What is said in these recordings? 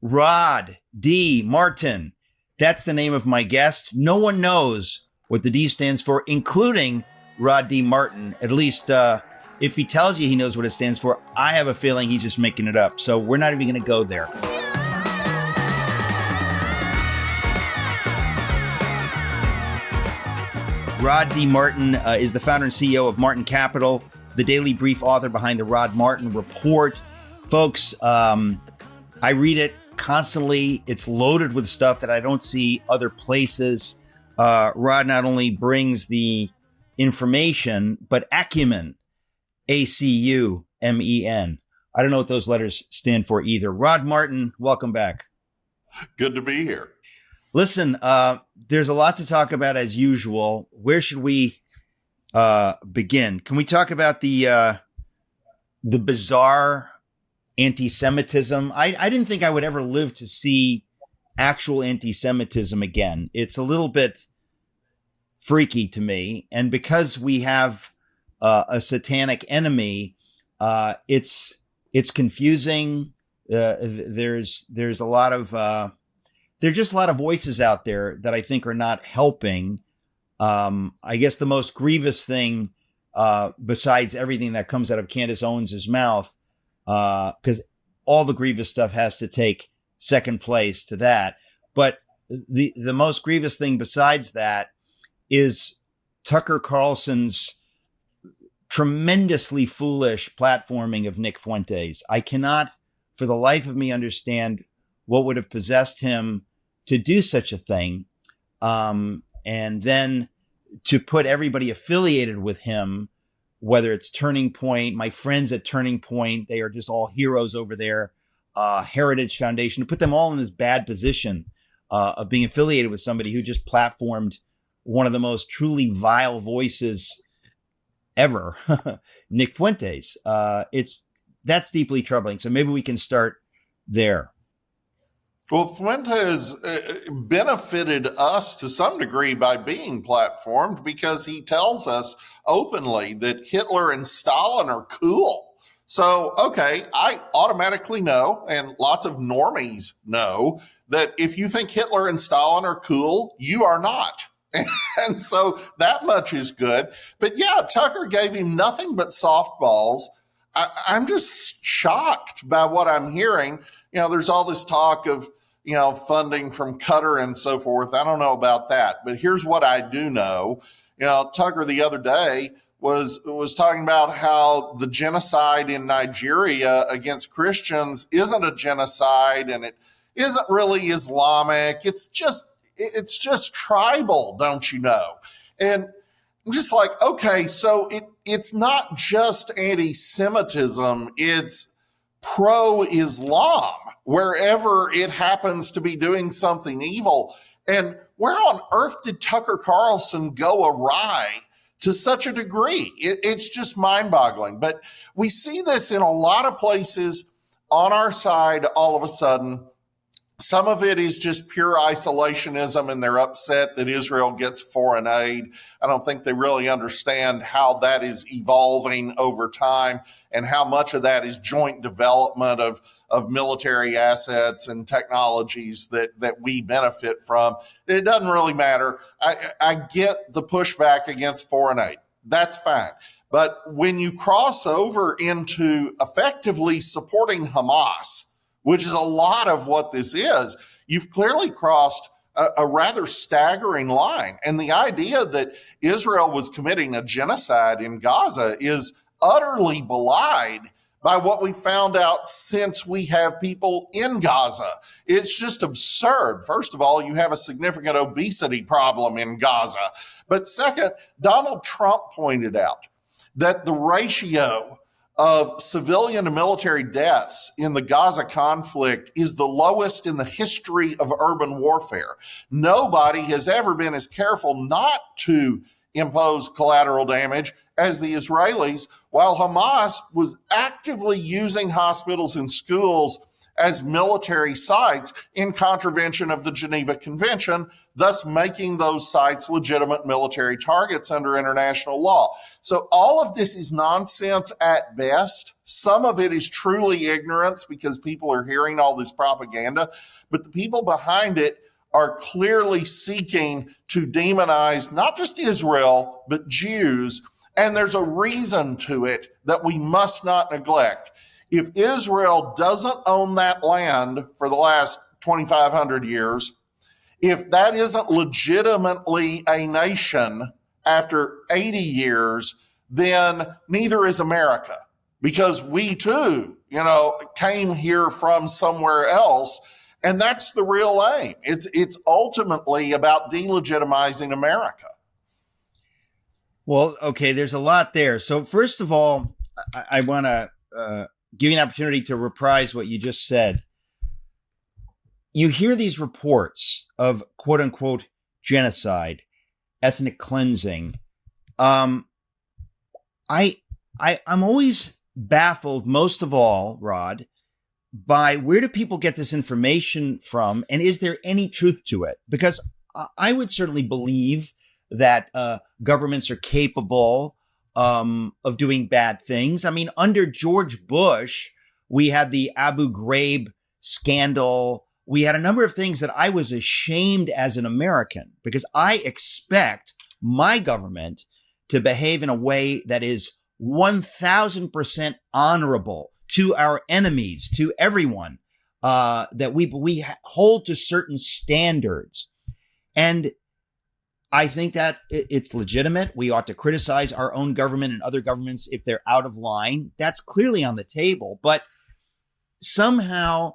Rod D. Martin. That's the name of my guest. No one knows what the D stands for, including Rod D. Martin. At least if he tells you he knows what it stands for, I have a feeling he's just making it up. So we're not even going to go there. Rod D. Martin is the founder and CEO of Martin Capital, the daily brief author behind the Rod Martin Report. Folks, I read it constantly. It's loaded with stuff that I don't see other places. Rod not only brings the information, but acumen, A-C-U-M-E-N. I don't know what those letters stand for either. Rod Martin, welcome back. Good to be here. Listen, there's a lot to talk about as usual. Where should we begin? Can we talk about the bizarre anti-Semitism? I didn't think I would ever live to see actual anti-Semitism again. It's a little bit freaky to me. And because we have a satanic enemy, it's confusing. There's a lot of there are just a lot of voices out there that I think are not helping. I guess the most grievous thing, besides everything that comes out of Candace Owens' mouth, because all the grievous stuff has to take second place to that. But the most grievous thing besides that is Tucker Carlson's tremendously foolish platforming of Nick Fuentes. I cannot for the life of me understand what would have possessed him to do such a thing. And then to put everybody affiliated with him, whether it's Turning Point, my friends at Turning Point, they are just all heroes over there, Heritage Foundation, to put them all in this bad position of being affiliated with somebody who just platformed one of the most truly vile voices ever, Nick Fuentes. That's deeply troubling. So maybe we can start there. Well, Fuentes benefited us to some degree by being platformed because he tells us openly that Hitler and Stalin are cool. So, okay, I automatically know, and lots of normies know, that if you think Hitler and Stalin are cool, you are not. And so that much is good. But yeah, Tucker gave him nothing but softballs. I'm just shocked by what I'm hearing. You know, there's all this talk of, you know, funding from Qatar and so forth. I don't know about that, but here's what I do know. You know, Tucker the other day was talking about how the genocide in Nigeria against Christians isn't a genocide and it isn't really Islamic. It's just tribal, don't you know? And I'm just like, okay, so it's not just anti-Semitism, it's pro-Islam, wherever it happens to be doing something evil. And where on earth did Tucker Carlson go awry to such a degree? It's just mind-boggling. But we see this in a lot of places on our side all of a sudden. Some of it is just pure isolationism, and they're upset that Israel gets foreign aid. I don't think they really understand how that is evolving over time and how much of that is joint development of military assets and technologies that we benefit from. It doesn't really matter. I get the pushback against foreign aid. That's fine. But when you cross over into effectively supporting Hamas, which is a lot of what this is, you've clearly crossed a rather staggering line. And the idea that Israel was committing a genocide in Gaza is utterly belied by what we found out since we have people in Gaza. It's just absurd. First of all, you have a significant obesity problem in Gaza. But second, Donald Trump pointed out that the ratio of civilian to military deaths in the Gaza conflict is the lowest in the history of urban warfare. Nobody has ever been as careful not to impose collateral damage as the Israelis, while Hamas was actively using hospitals and schools as military sites in contravention of the Geneva Convention, thus making those sites legitimate military targets under international law. So all of this is nonsense at best. Some of it is truly ignorance because people are hearing all this propaganda, but the people behind it are clearly seeking to demonize not just Israel, but Jews. And there's a reason to it that we must not neglect. If Israel doesn't own that land for the last 2,500 years, if that isn't legitimately a nation after 80 years, then neither is America, because we too, came here from somewhere else. And that's the real aim. It's ultimately about delegitimizing America. Well, okay, there's a lot there. So first of all, I want to give you an opportunity to reprise what you just said. You hear these reports of quote unquote genocide, ethnic cleansing. I'm always baffled, most of all, Rod, by where do people get this information from, and is there any truth to it? Because I would certainly believe that governments are capable of doing bad things. I mean, under George Bush, we had the Abu Ghraib scandal. We had a number of things that I was ashamed as an American, because I expect my government to behave in a way that is 1,000% honorable to our enemies, to everyone, that we hold to certain standards. And I think that it's legitimate. We ought to criticize our own government and other governments if they're out of line. That's clearly on the table. But somehow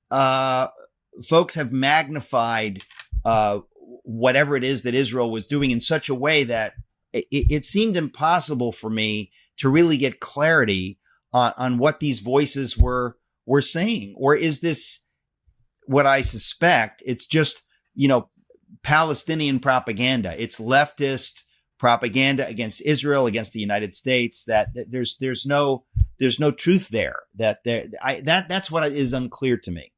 folks have magnified whatever it is that Israel was doing in such a way that it seemed impossible for me to really get clarity on what these voices were saying. Or is this what I suspect? It's just, Palestinian propaganda. It's leftist propaganda against Israel, against the United States. That there's no truth there. That's what is unclear to me.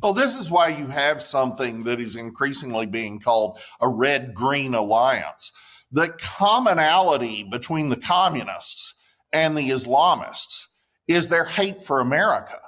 Well, this is why you have something that is increasingly being called a red-green alliance. The commonality between the communists and the Islamists is their hate for America.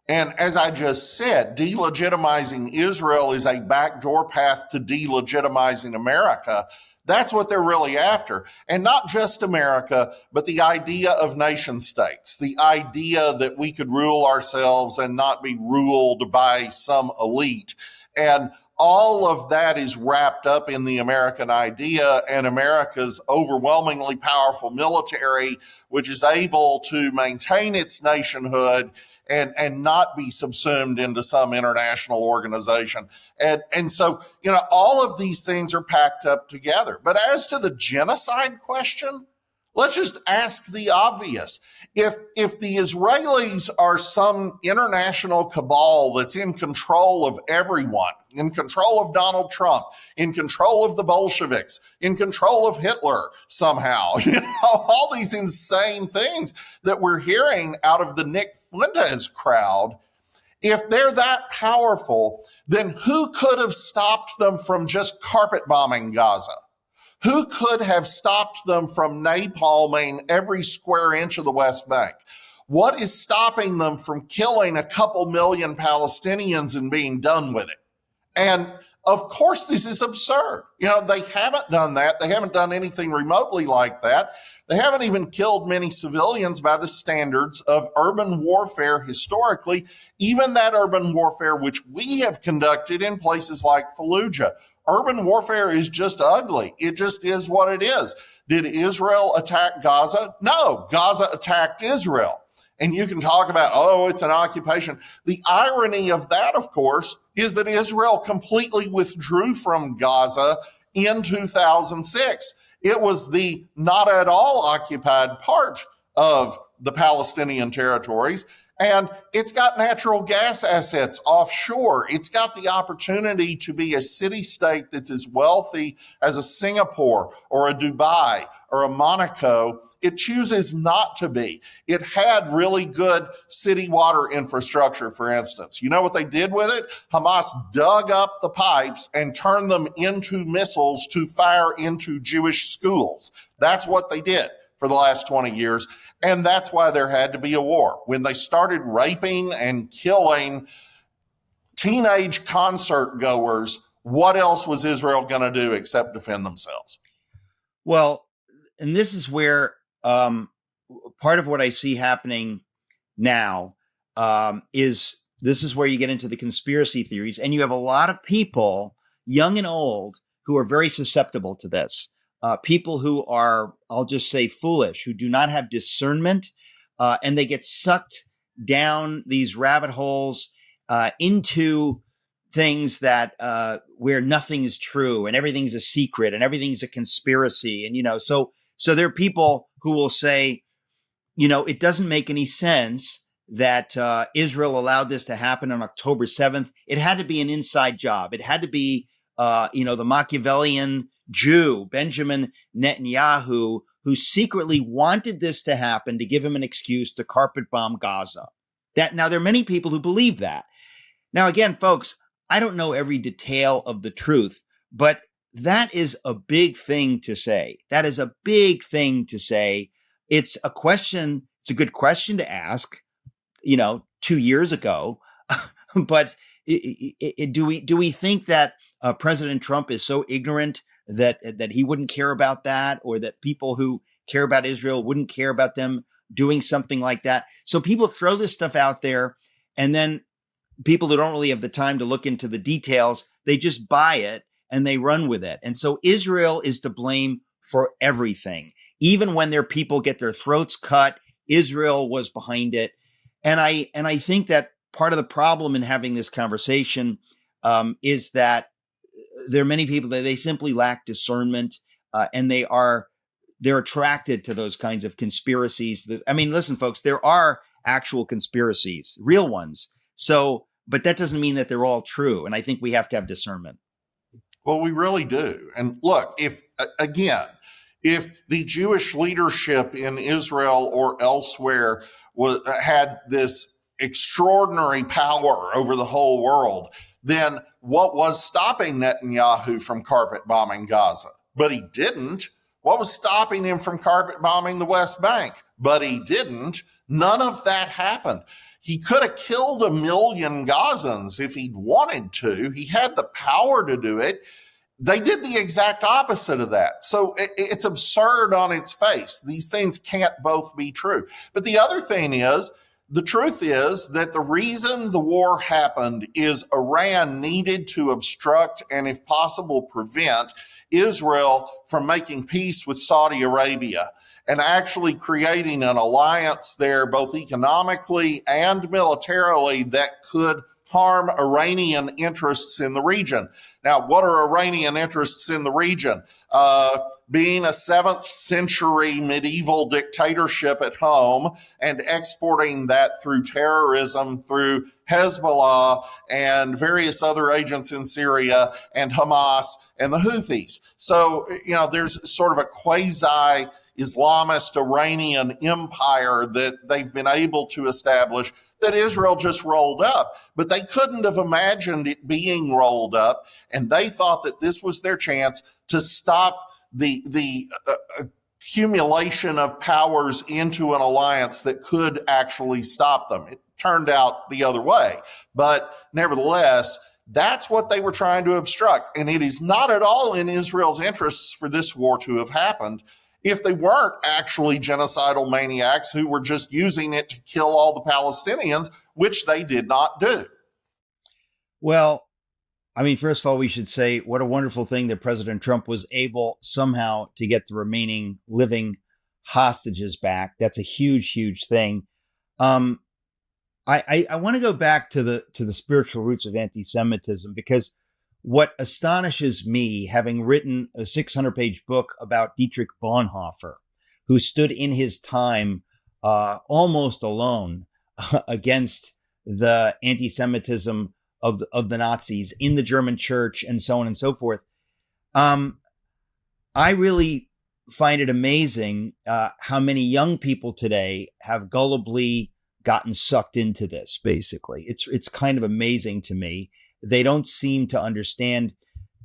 And as I just said, delegitimizing Israel is a backdoor path to delegitimizing America. That's what they're really after. And not just America, but the idea of nation states, the idea that we could rule ourselves and not be ruled by some elite. And all of that is wrapped up in the American idea and America's overwhelmingly powerful military, which is able to maintain its nationhood and not be subsumed into some international organization. And so, all of these things are packed up together. But as to the genocide question, let's just ask the obvious. If the Israelis are some international cabal that's in control of everyone, in control of Donald Trump, in control of the Bolsheviks, in control of Hitler somehow, all these insane things that we're hearing out of the Nick Fuentes crowd, if they're that powerful, then who could have stopped them from just carpet bombing Gaza? Who could have stopped them from napalming every square inch of the West Bank? What is stopping them from killing a couple million Palestinians and being done with it? And of course, this is absurd. They haven't done that. They haven't done anything remotely like that. They haven't even killed many civilians by the standards of urban warfare historically, even that urban warfare which we have conducted in places like Fallujah. Urban warfare is just ugly. It just is what it is. Did Israel attack Gaza? No, Gaza attacked Israel. And you can talk about, it's an occupation. The irony of that, of course, is that Israel completely withdrew from Gaza in 2006. It was the not at all occupied part of the Palestinian territories. And it's got natural gas assets offshore. It's got the opportunity to be a city-state that's as wealthy as a Singapore or a Dubai or a Monaco. It chooses not to be. It had really good city water infrastructure, for instance. You know what they did with it? Hamas dug up the pipes and turned them into missiles to fire into Jewish schools. That's what they did for the last 20 years. And that's why there had to be a war. When they started raping and killing teenage concert goers, what else was Israel going to do except defend themselves? Well, and this is where part of what I see happening now is this is where you get into the conspiracy theories, and you have a lot of people, young and old, who are very susceptible to this. People who are, I'll just say, foolish, who do not have discernment, and they get sucked down these rabbit holes into things that where nothing is true and everything's a secret and everything's a conspiracy. And, so there are people who will say, it doesn't make any sense that Israel allowed this to happen on October 7th. It had to be an inside job. It had to be, the Machiavellian Jew, Benjamin Netanyahu, who secretly wanted this to happen to give him an excuse to carpet bomb Gaza. Now, there are many people who believe that. Now, again, folks, I don't know every detail of the truth, but that is a big thing to say. That is a big thing to say. It's a question. It's a good question to ask, 2 years ago. But do we think that President Trump is so ignorant that he wouldn't care about that, or that people who care about Israel wouldn't care about them doing something like that? So people throw this stuff out there, and then people who don't really have the time to look into the details, they just buy it and they run with it. And so Israel is to blame for everything. Even when their people get their throats cut, Israel was behind it. And I think that part of the problem in having this conversation is that there are many people that they simply lack discernment, and they're attracted to those kinds of conspiracies. I mean, listen, folks, there are actual conspiracies, real ones. So, but that doesn't mean that they're all true. And I think we have to have discernment. Well, we really do. And look, if the Jewish leadership in Israel or elsewhere had this extraordinary power over the whole world, then what was stopping Netanyahu from carpet bombing Gaza? But he didn't. What was stopping him from carpet bombing the West Bank? But he didn't. None of that happened. He could have killed 1 million Gazans if he'd wanted to. He had the power to do it. They did the exact opposite of that. So it's absurd on its face. These things can't both be true. But the other thing is, the truth is that the reason the war happened is Iran needed to obstruct and, if possible, prevent Israel from making peace with Saudi Arabia and actually creating an alliance there, both economically and militarily, that could harm Iranian interests in the region. Now, what are Iranian interests in the region? Being a 7th century medieval dictatorship at home and exporting that through terrorism, through Hezbollah and various other agents in Syria and Hamas and the Houthis. So, there's sort of a quasi Islamist Iranian empire that they've been able to establish that Israel just rolled up. But they couldn't have imagined it being rolled up, and they thought that this was their chance to stop the accumulation of powers into an alliance that could actually stop them. It turned out the other way. But nevertheless, that's what they were trying to obstruct. And it is not at all in Israel's interests for this war to have happened if they weren't actually genocidal maniacs who were just using it to kill all the Palestinians, which they did not do. Well, I mean, first of all, we should say what a wonderful thing that President Trump was able somehow to get the remaining living hostages back. That's a huge, huge thing. I want to go back to the spiritual roots of anti-Semitism, because what astonishes me, having written a 600-page book about Dietrich Bonhoeffer, who stood in his time almost alone against the anti-Semitism of the Nazis in the German church and so on and so forth. I really find it amazing how many young people today have gullibly gotten sucked into this. Basically, it's kind of amazing to me. They don't seem to understand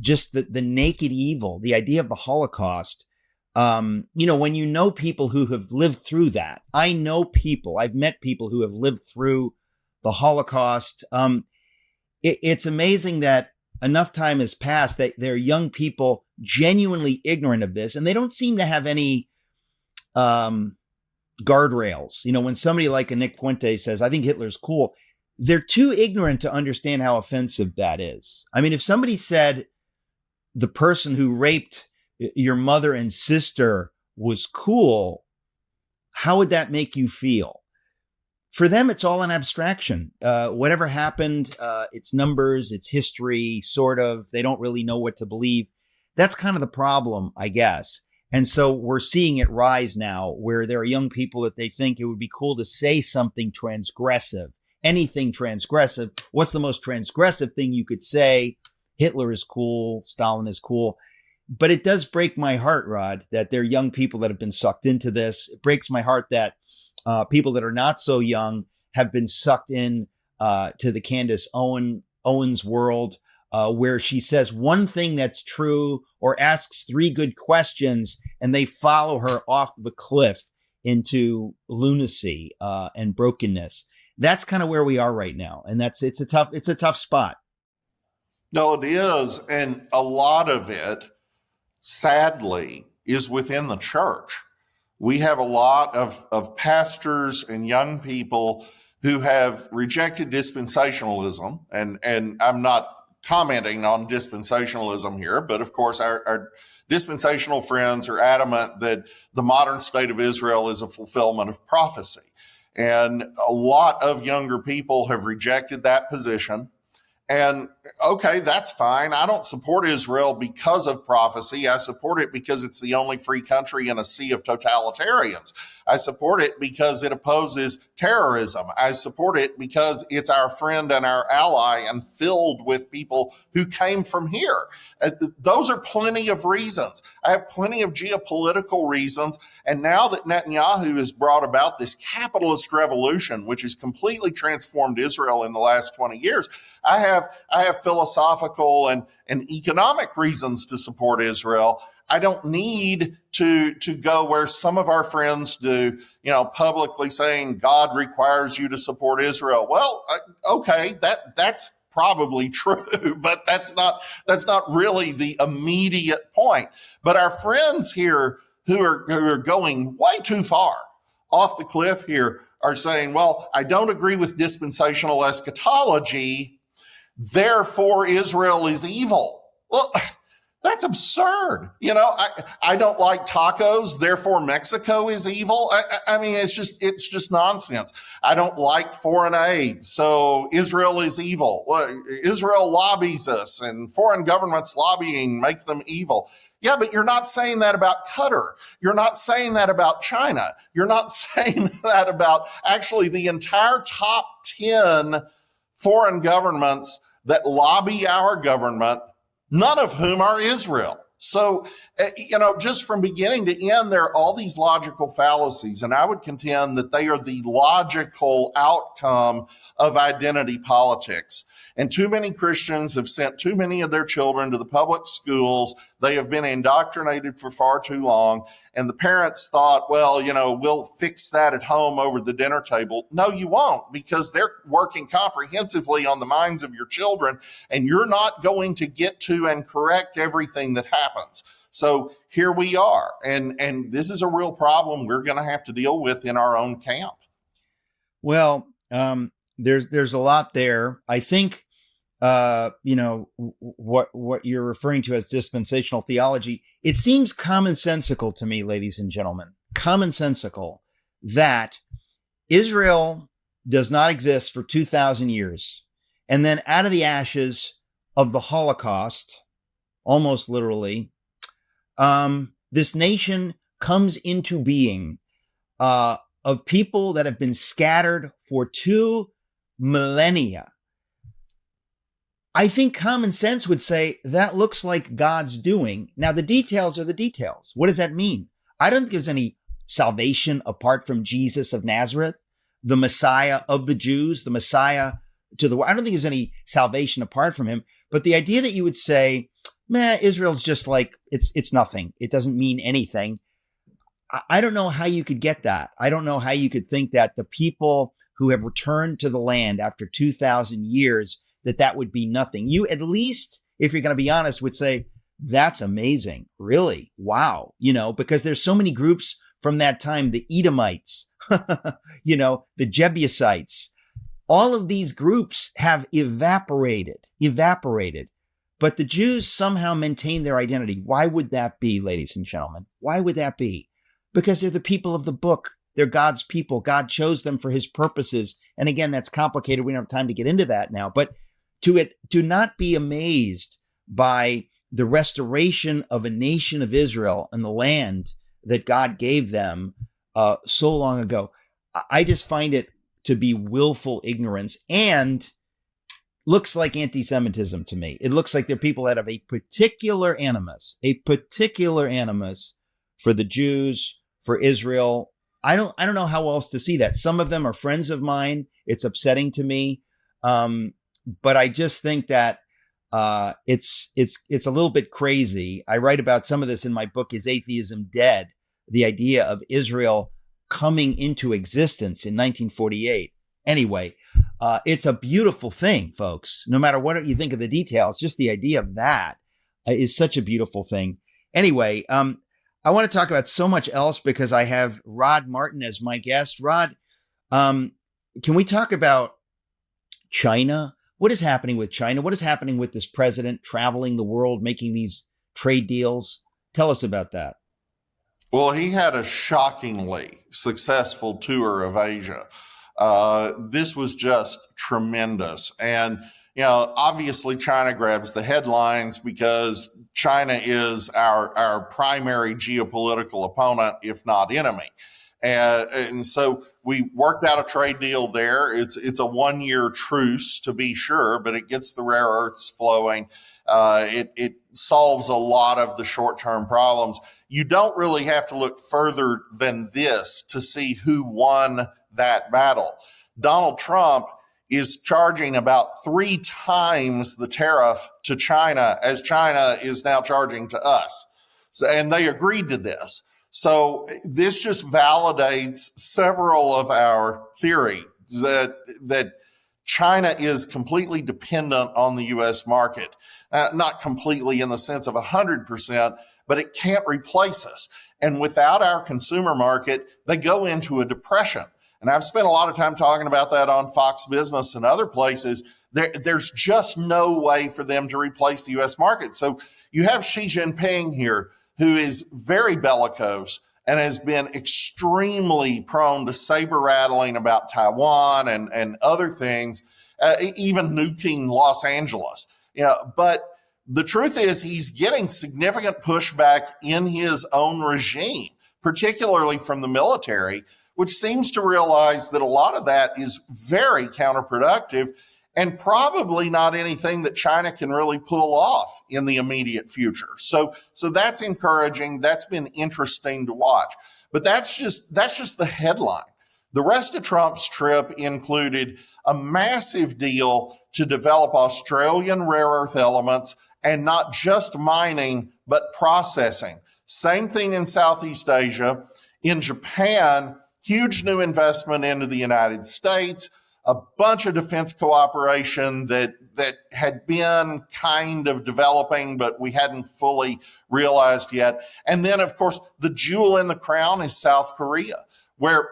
just the naked evil, the idea of the Holocaust. When you know people who have lived through that, I've met people who have lived through the Holocaust. It's amazing that enough time has passed that there are young people genuinely ignorant of this, and they don't seem to have any guardrails. When somebody like a Nick Puente says, I think Hitler's cool, they're too ignorant to understand how offensive that is. I mean, if somebody said the person who raped your mother and sister was cool, how would that make you feel? For them, it's all an abstraction. Whatever happened, it's numbers, it's history, sort of. They don't really know what to believe. That's kind of the problem, I guess. And so we're seeing it rise now, where there are young people that they think it would be cool to say something transgressive, anything transgressive. What's the most transgressive thing you could say? Hitler is cool, Stalin is cool. But it does break my heart, Rod, that there are young people that have been sucked into this. It breaks my heart that people that are not so young have been sucked in to the Candace Owens world, where she says one thing that's true or asks three good questions, and they follow her off the cliff into lunacy and brokenness. That's kind of where we are right now, and it's a tough spot. No, it is, and a lot of it, sadly, is within the church. We have a lot of pastors and young people who have rejected dispensationalism, and I'm not commenting on dispensationalism here, but of course our dispensational friends are adamant that the modern state of Israel is a fulfillment of prophecy. And a lot of younger people have rejected that position. And okay, that's fine. I don't support Israel because of prophecy. I support it because it's the only free country in a sea of totalitarians. I support it because it opposes terrorism. I support it because it's our friend and our ally and filled with people who came from here. Those are plenty of reasons. I have plenty of geopolitical reasons. And now that Netanyahu has brought about this capitalist revolution, which has completely transformed Israel in the last 20 years, I have philosophical and economic reasons to support Israel. I don't need to go where some of our friends do, publicly saying God requires you to support Israel. Well, okay, that's probably true, but that's not really the immediate point. But our friends here who are going way too far off the cliff here are saying, well, I don't agree with dispensational eschatology, therefore Israel is evil. Well, that's absurd. I don't like tacos, therefore Mexico is evil. I mean, it's just nonsense. I don't like foreign aid, so Israel is evil. Well, Israel lobbies us, and foreign governments lobbying make them evil. Yeah, but you're not saying that about Qatar. You're not saying that about China. You're not saying that about actually the entire top 10 foreign governments that lobby our government, none of whom are Israel. So, just from beginning to end, there are all these logical fallacies, and I would contend that they are the logical outcome of identity politics. And too many Christians have sent too many of their children to the public schools. They have been indoctrinated for far too long. And the parents thought, well, we'll fix that at home over the dinner table. No, you won't, because they're working comprehensively on the minds of your children, and you're not going to get to and correct everything that happens. So here we are. And this is a real problem we're going to have to deal with in our own camp. Well, there's a lot there. I think, what you're referring to as dispensational theology, it seems commonsensical to me, ladies and gentlemen, commonsensical that Israel does not exist for 2,000 years. And then out of the ashes of the Holocaust, almost literally, this nation comes into being of people that have been scattered for 2 millennia. I think common sense would say that looks like God's doing. Now, the details are the details. What does that mean? I don't think there's any salvation apart from Jesus of Nazareth, the Messiah of the Jews, the Messiah to the world. I don't think there's any salvation apart from him. But the idea that you would say, man, Israel's just like, it's nothing. It doesn't mean anything. I don't know how you could get that. I don't know how you could think that the people who have returned to the land after 2,000 years, that would be nothing. You at least, if you're going to be honest, would say, that's amazing. Really? Wow. Because there's so many groups from that time, the Edomites, the Jebusites, all of these groups have evaporated. But the Jews somehow maintain their identity. Why would that be, ladies and gentlemen? Why would that be? Because they're the people of the book. They're God's people. God chose them for his purposes. And again, that's complicated. We don't have time to get into that now. But to not be amazed by the restoration of a nation of Israel and the land that God gave them so long ago, I just find it to be willful ignorance and looks like anti-Semitism to me. It looks like they're people that have a particular animus for the Jews, for Israel. I don't know how else to see that. Some of them are friends of mine. It's upsetting to me. But I just think that it's a little bit crazy. I write about some of this in my book, Is Atheism Dead? The idea of Israel coming into existence in 1948. Anyway, it's a beautiful thing, folks. No matter what you think of the details, just the idea of that is such a beautiful thing. Anyway, I want to talk about so much else because I have Rod Martin as my guest. Rod, can we talk about China? What is happening with China? What is happening with this president traveling the world, making these trade deals? Tell us about that. Well, he had a shockingly successful tour of Asia. This was just tremendous. And, obviously China grabs the headlines because China is our primary geopolitical opponent, if not enemy. And so we worked out a trade deal there. It's a 1-year truce, to be sure, but it gets the rare earths flowing. It solves a lot of the short-term problems. You don't really have to look further than this to see who won that battle. Donald Trump is charging about 3 times the tariff to China as China is now charging to us. And they agreed to this. So this just validates several of our theories that China is completely dependent on the U.S. market. Not completely in the sense of 100%, but it can't replace us. And without our consumer market, they go into a depression. And I've spent a lot of time talking about that on Fox Business and other places. There's just no way for them to replace the U.S. market. So you have Xi Jinping here, who is very bellicose and has been extremely prone to saber rattling about Taiwan and other things, even nuking Los Angeles. But the truth is he's getting significant pushback in his own regime, particularly from the military, which seems to realize that a lot of that is very counterproductive and probably not anything that China can really pull off in the immediate future. So that's encouraging. That's been interesting to watch. But that's just the headline. The rest of Trump's trip included a massive deal to develop Australian rare earth elements, and not just mining, but processing. Same thing in Southeast Asia. In Japan, huge new investment into the United States, a bunch of defense cooperation that had been kind of developing, but we hadn't fully realized yet. And then, of course, the jewel in the crown is South Korea, where,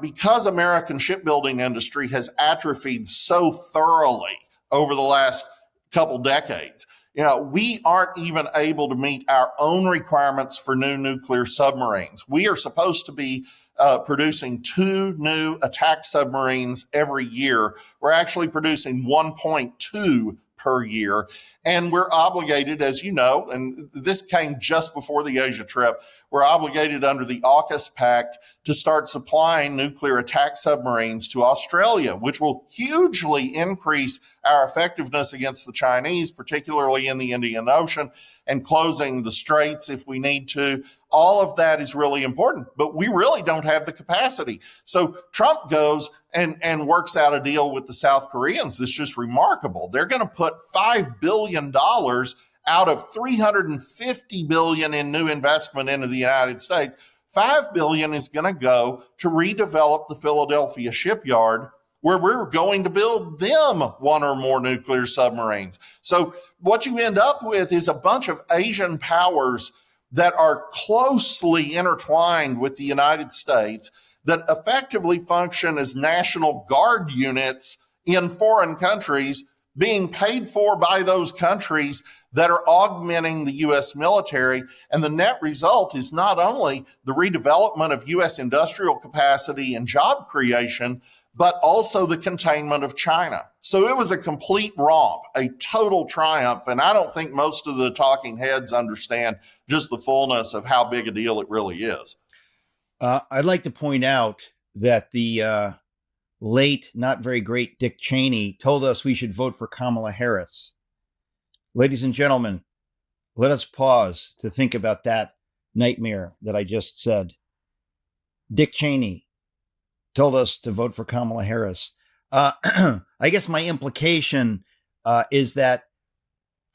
because American shipbuilding industry has atrophied so thoroughly over the last couple decades, we aren't even able to meet our own requirements for new nuclear submarines. We are supposed to be producing 2 new attack submarines every year. We're actually producing 1.2 per year. And we're obligated, as you know, and this came just before the Asia trip, we're obligated under the AUKUS Pact to start supplying nuclear attack submarines to Australia, which will hugely increase our effectiveness against the Chinese, particularly in the Indian Ocean, and closing the straits if we need to. All of that is really important, but we really don't have the capacity. So Trump goes and works out a deal with the South Koreans that's just remarkable. They're going to put $5 billion out of $350 billion in new investment into the United States. $5 billion is going to go to redevelop the Philadelphia shipyard, where we're going to build them one or more nuclear submarines. So what you end up with is a bunch of Asian powers that are closely intertwined with the United States that effectively function as National Guard units in foreign countries, being paid for by those countries that are augmenting the U.S. military. And the net result is not only the redevelopment of U.S. industrial capacity and job creation, but also the containment of China. So it was a complete romp, a total triumph. And I don't think most of the talking heads understand just the fullness of how big a deal it really is. I'd like to point out that the late, not very great Dick Cheney told us we should vote for Kamala Harris. Ladies and gentlemen, let us pause to think about that nightmare that I just said. Dick Cheney told us to vote for Kamala Harris. I guess my implication is that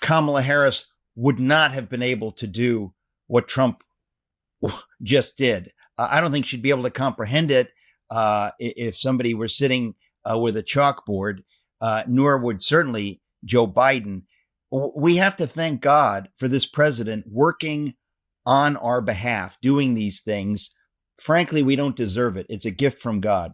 Kamala Harris would not have been able to do what Trump just did. I don't think she'd be able to comprehend it if somebody were sitting with a chalkboard, nor would certainly Joe Biden. We have to thank God for this president working on our behalf, doing these things. Frankly, we don't deserve it. It's a gift from God.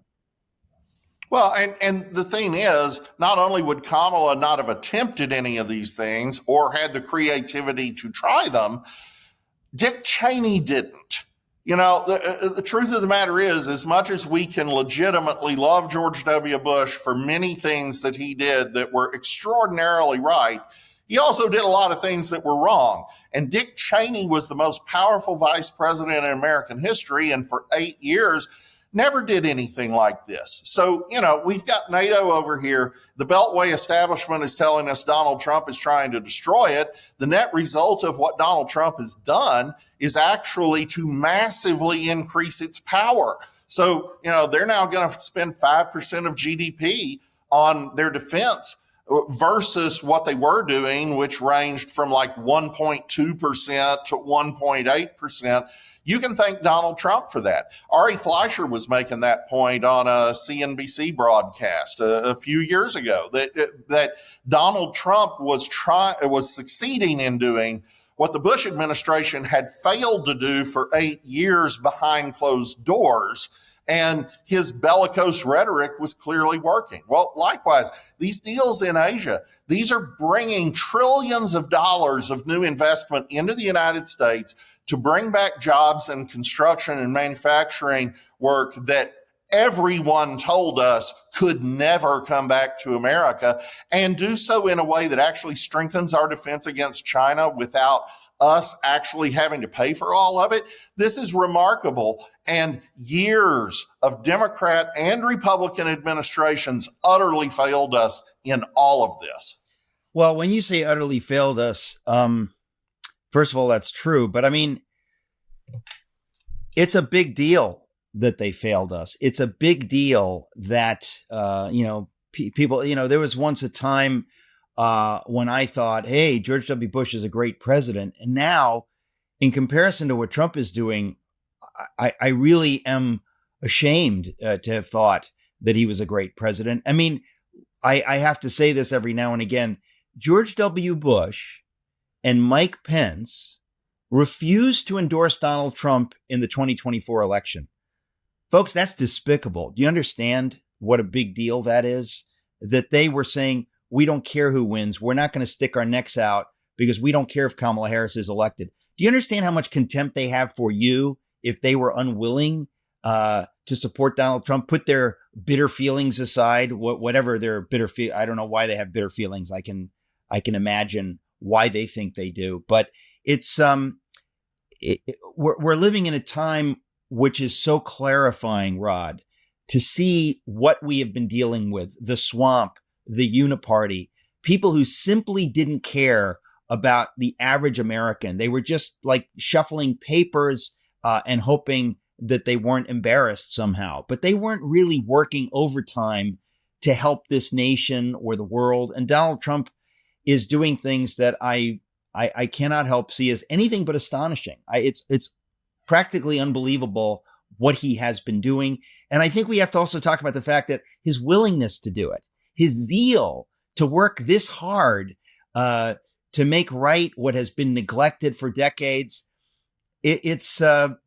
Well, and the thing is, not only would Kamala not have attempted any of these things or had the creativity to try them, Dick Cheney didn't. You know, the truth of the matter is, as much as we can legitimately love George W. Bush for many things that he did that were extraordinarily right, he also did a lot of things that were wrong. And Dick Cheney was the most powerful vice president in American history, and for 8 years, never did anything like this. So, you know, we've got NATO over here. The Beltway establishment is telling us Donald Trump is trying to destroy it. The net result of what Donald Trump has done is actually to massively increase its power. So, you know, they're now going to spend 5% of GDP on their defense versus what they were doing, which ranged from like 1.2% to 1.8%. You can thank Donald Trump for that. Ari Fleischer was making that point on a CNBC broadcast a few years ago that Donald Trump was succeeding in doing what the Bush administration had failed to do for 8 years behind closed doors. And his bellicose rhetoric was clearly working. Well, likewise, these deals in Asia, these are bringing trillions of dollars of new investment into the United States to bring back jobs and construction and manufacturing work that everyone told us could never come back to America, and do so in a way that actually strengthens our defense against China without us actually having to pay for all of it. This is remarkable. And years of Democrat and Republican administrations utterly failed us in all of this. Well, when you say utterly failed us, first of all, that's true. But I mean, it's a big deal that they failed us. It's a big deal that, people, there was once a time when I thought, hey, George W. Bush is a great president. And now, in comparison to what Trump is doing, I really am ashamed to have thought that he was a great president. I mean, I have to say this every now and again. George W. Bush and Mike Pence refused to endorse Donald Trump in the 2024 election. Folks, that's despicable. Do you understand what a big deal that is? That they were saying, we don't care who wins. We're not going to stick our necks out because we don't care if Kamala Harris is elected. Do you understand how much contempt they have for you if they were unwilling to support Donald Trump, put their bitter feelings aside, whatever their bitter I don't know why they have bitter feelings. I can imagine why they think they do. But it's we're living in a time which is so clarifying, Rod, to see what we have been dealing with, the swamp, the uniparty, people who simply didn't care about the average American. They were just like shuffling papers and hoping that they weren't embarrassed somehow, but they weren't really working overtime to help this nation or the world. And Donald Trump is doing things that I cannot help see as anything but astonishing. It's practically unbelievable what he has been doing. And I think we have to also talk about the fact that his willingness to do it, his zeal to work this hard to make right what has been neglected for decades, it's a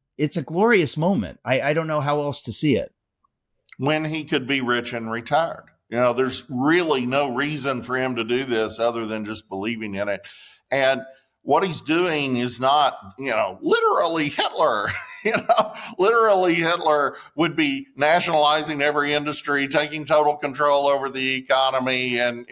glorious moment. I don't know how else to see it. When he could be rich and retired. There's really no reason for him to do this other than just believing in it. And what he's doing is not, literally Hitler. Literally Hitler would be nationalizing every industry, taking total control over the economy and,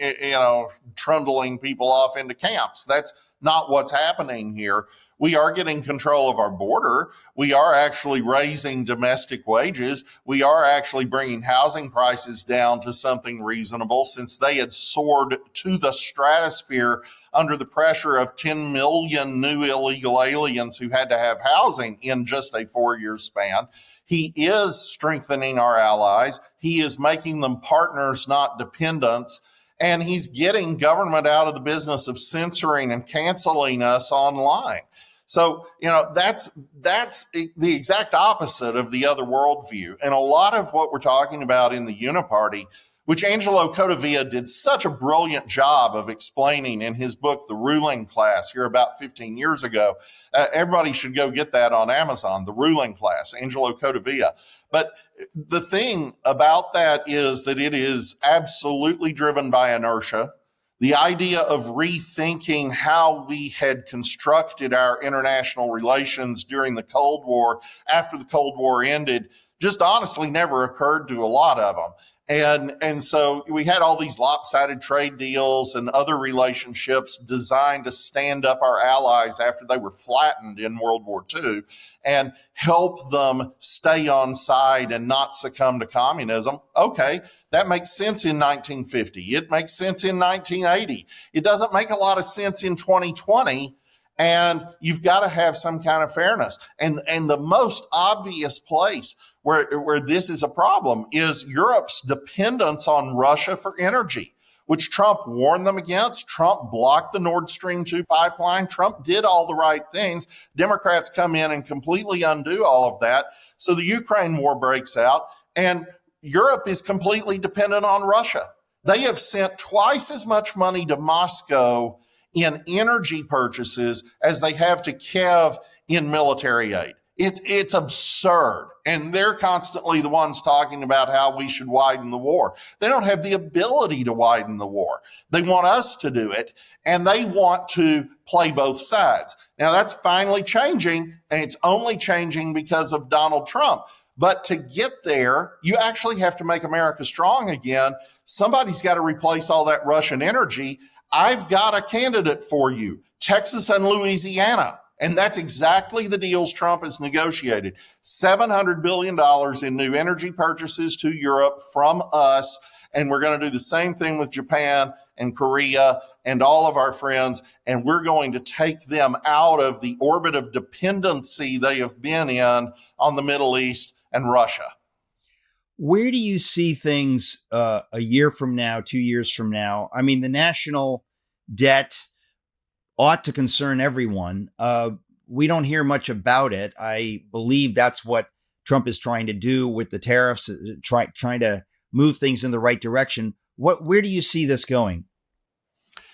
trundling people off into camps. That's not what's happening here. We are getting control of our border. We are actually raising domestic wages. We are actually bringing housing prices down to something reasonable, since they had soared to the stratosphere under the pressure of 10 million new illegal aliens who had to have housing in just a 4-year span. He is strengthening our allies. He is making them partners, not dependents. And he's getting government out of the business of censoring and canceling us online. So, that's the exact opposite of the other worldview. And a lot of what we're talking about in the Uniparty, which Angelo Codevilla did such a brilliant job of explaining in his book, The Ruling Class, here about 15 years ago. Everybody should go get that on Amazon, The Ruling Class, Angelo Codevilla. But the thing about that is that it is absolutely driven by inertia. The idea of rethinking how we had constructed our international relations during the Cold War, after the Cold War ended, just honestly never occurred to a lot of them. And so we had all these lopsided trade deals and other relationships designed to stand up our allies after they were flattened in World War II and help them stay on side and not succumb to communism. Okay, that makes sense in 1950. It makes sense in 1980. It doesn't make a lot of sense in 2020. And you've got to have some kind of fairness. And the most obvious place where this is a problem is Europe's dependence on Russia for energy, which Trump warned them against. Trump blocked the Nord Stream 2 pipeline. Trump did all the right things. Democrats come in and completely undo all of that. So the Ukraine war breaks out, and Europe is completely dependent on Russia. They have sent twice as much money to Moscow in energy purchases as they have to Kiev in military aid. It's absurd. And they're constantly the ones talking about how we should widen the war. They don't have the ability to widen the war. They want us to do it, and they want to play both sides. Now, that's finally changing, and it's only changing because of Donald Trump. But to get there, you actually have to make America strong again. Somebody's got to replace all that Russian energy. I've got a candidate for you, Texas and Louisiana. And that's exactly the deals Trump has negotiated. $700 billion in new energy purchases to Europe from us. And we're going to do the same thing with Japan and Korea and all of our friends. And we're going to take them out of the orbit of dependency they have been in on the Middle East and Russia. Where do you see things a year from now, 2 years from now? I mean, the national debt ought to concern everyone. We don't hear much about it. I believe that's what Trump is trying to do with the tariffs, trying to move things in the right direction. Where do you see this going?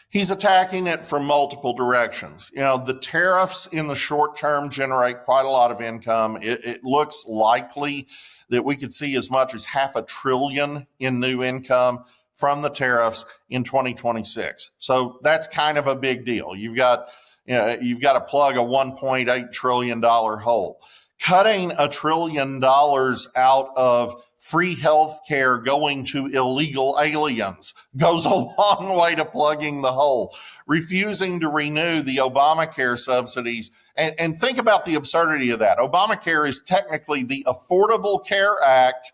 He's attacking it from multiple directions. The tariffs in the short term generate quite a lot of income. It looks likely that we could see as much as $500 billion in new income from the tariffs in 2026. So that's kind of a big deal. You've got to plug a $1.8 trillion hole. Cutting $1 trillion out of free health care going to illegal aliens goes a long way to plugging the hole. Refusing to renew the Obamacare subsidies. And think about the absurdity of that. Obamacare is technically the Affordable Care Act,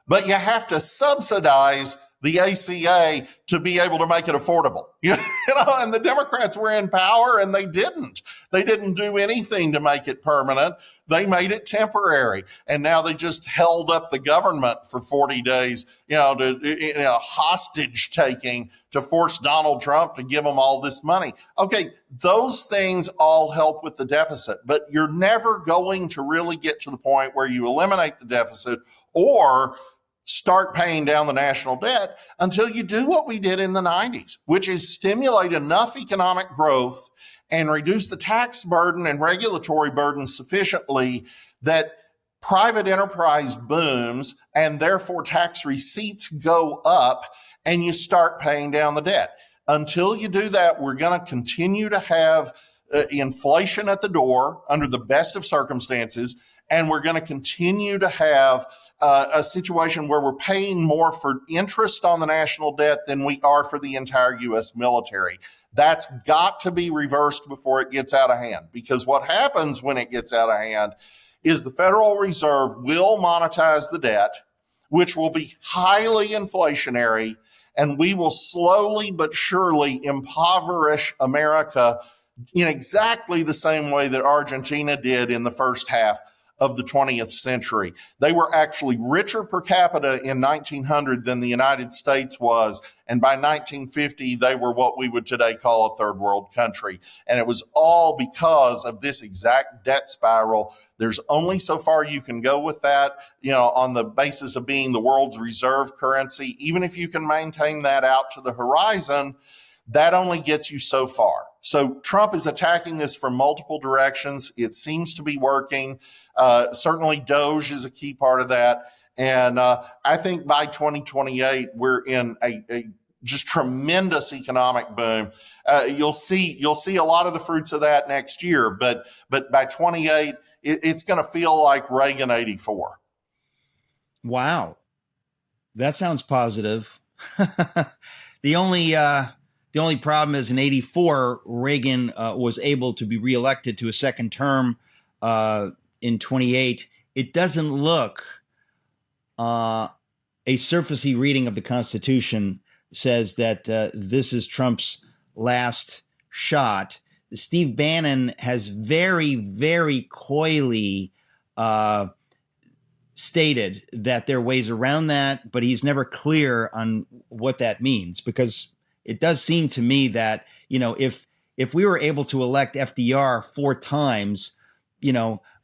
but you have to subsidize the ACA to be able to make it affordable. And the Democrats were in power and they didn't. They didn't do anything to make it permanent. They made it temporary. And now they just held up the government for 40 days, hostage taking to force Donald Trump to give them all this money. Okay, those things all help with the deficit, but you're never going to really get to the point where you eliminate the deficit or start paying down the national debt until you do what we did in the 90s, which is stimulate enough economic growth and reduce the tax burden and regulatory burden sufficiently that private enterprise booms and therefore tax receipts go up and you start paying down the debt. Until you do that, we're going to continue to have inflation at the door under the best of circumstances, and we're going to continue to have a situation where we're paying more for interest on the national debt than we are for the entire U.S. military. That's got to be reversed before it gets out of hand, because what happens when it gets out of hand is the Federal Reserve will monetize the debt, which will be highly inflationary, and we will slowly but surely impoverish America in exactly the same way that Argentina did in the first half of the 20th century. They were actually richer per capita in 1900 than the United States was. And by 1950, they were what we would today call a third world country. And it was all because of this exact debt spiral. There's only so far you can go with that, on the basis of being the world's reserve currency. Even if you can maintain that out to the horizon, that only gets you so far. So Trump is attacking this from multiple directions. It seems to be working. Certainly Doge is a key part of that. And I think by 2028, we're in a just tremendous economic boom. You'll see a lot of the fruits of that next year, but by 28, it's going to feel like Reagan 84. Wow. That sounds positive. The only problem is in 84, Reagan was able to be reelected to a second term in 28. It doesn't look, a surfacey reading of the Constitution says that this is Trump's last shot. Steve Bannon has very, very coyly stated that there are ways around that, but he's never clear on what that means, because it does seem to me that, if we were able to elect FDR 4 times,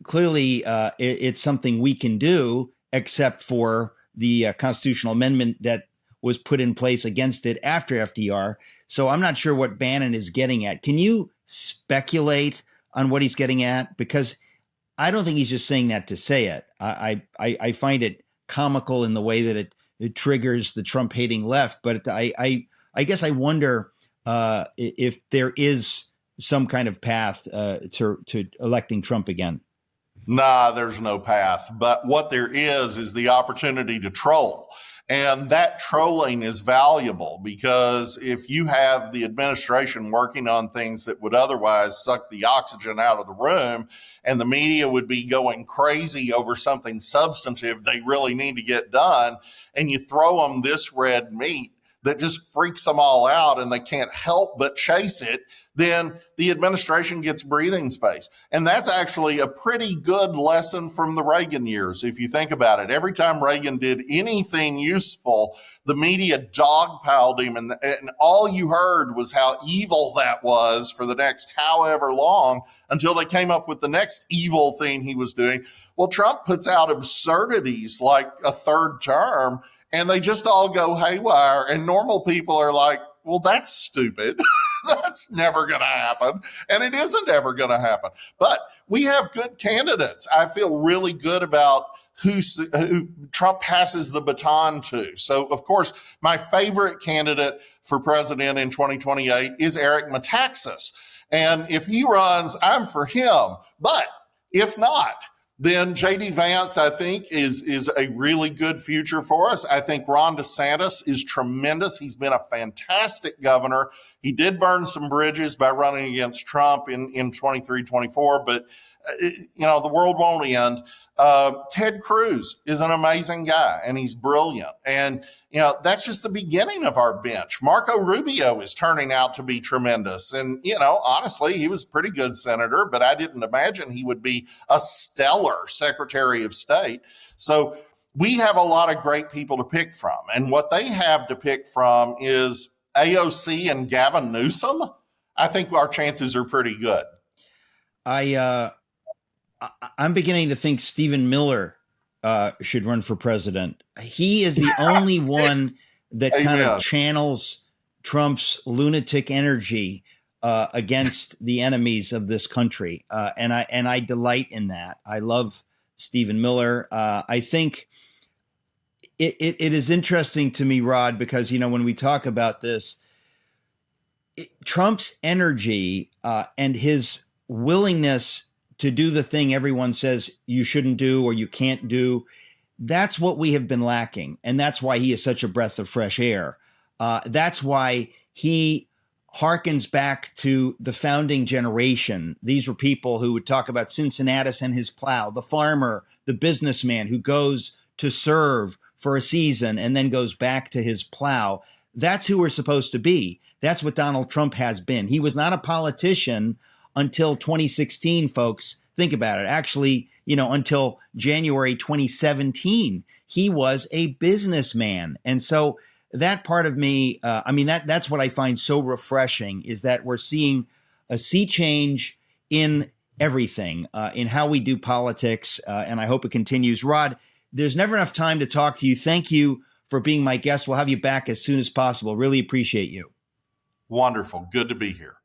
clearly it's something we can do, except for the constitutional amendment that was put in place against it after FDR. So I'm not sure what Bannon is getting at. Can you speculate on what he's getting at? Because I don't think he's just saying that to say it. I find it comical in the way that it triggers the Trump hating left, but I guess I wonder if there is some kind of path to electing Trump again. Nah, there's no path. But what there is the opportunity to troll. And that trolling is valuable, because if you have the administration working on things that would otherwise suck the oxygen out of the room, and the media would be going crazy over something substantive they really need to get done, and you throw them this red meat that just freaks them all out and they can't help but chase it, then the administration gets breathing space. And that's actually a pretty good lesson from the Reagan years, if you think about it. Every time Reagan did anything useful, the media dogpiled him, and all you heard was how evil that was for the next however long, until they came up with the next evil thing he was doing. Well, Trump puts out absurdities like a third term, and they just all go haywire. And normal people are like, well, that's stupid. That's never going to happen. And it isn't ever going to happen. But we have good candidates. I feel really good about who Trump passes the baton to. So, of course, my favorite candidate for president in 2028 is Eric Metaxas. And if he runs, I'm for him. But if not, Then J.D. Vance, I think, is a really good future for us. I think Ron DeSantis is tremendous. He's been a fantastic governor. He did burn some bridges by running against Trump in 23, 24, but the world won't end. Ted Cruz is an amazing guy, and he's brilliant. And that's just the beginning of our bench. Marco Rubio is turning out to be tremendous. And, honestly, he was a pretty good senator, but I didn't imagine he would be a stellar Secretary of State. So we have a lot of great people to pick from. And what they have to pick from is AOC and Gavin Newsom. I think our chances are pretty good. I'm beginning to think Stephen Miller should run for president. He is the only one that kind of channels Trump's lunatic energy against the enemies of this country, and I delight in that. I love Stephen Miller. I think it is interesting to me, Rod, because when we talk about this, Trump's energy and his willingness to do the thing everyone says you shouldn't do or you can't do, that's what we have been lacking. And that's why he is such a breath of fresh air. That's why he harkens back to the founding generation. These were people who would talk about Cincinnatus and his plow, the farmer, the businessman who goes to serve for a season and then goes back to his plow. That's who we're supposed to be. That's what Donald Trump has been. He was not a politician until 2016, folks. Think about it. Actually, until January 2017, he was a businessman. And so that part of me, that's what I find so refreshing, is that we're seeing a sea change in everything, in how we do politics. And I hope it continues. Rod, there's never enough time to talk to you. Thank you for being my guest. We'll have you back as soon as possible. Really appreciate you. Wonderful. Good to be here.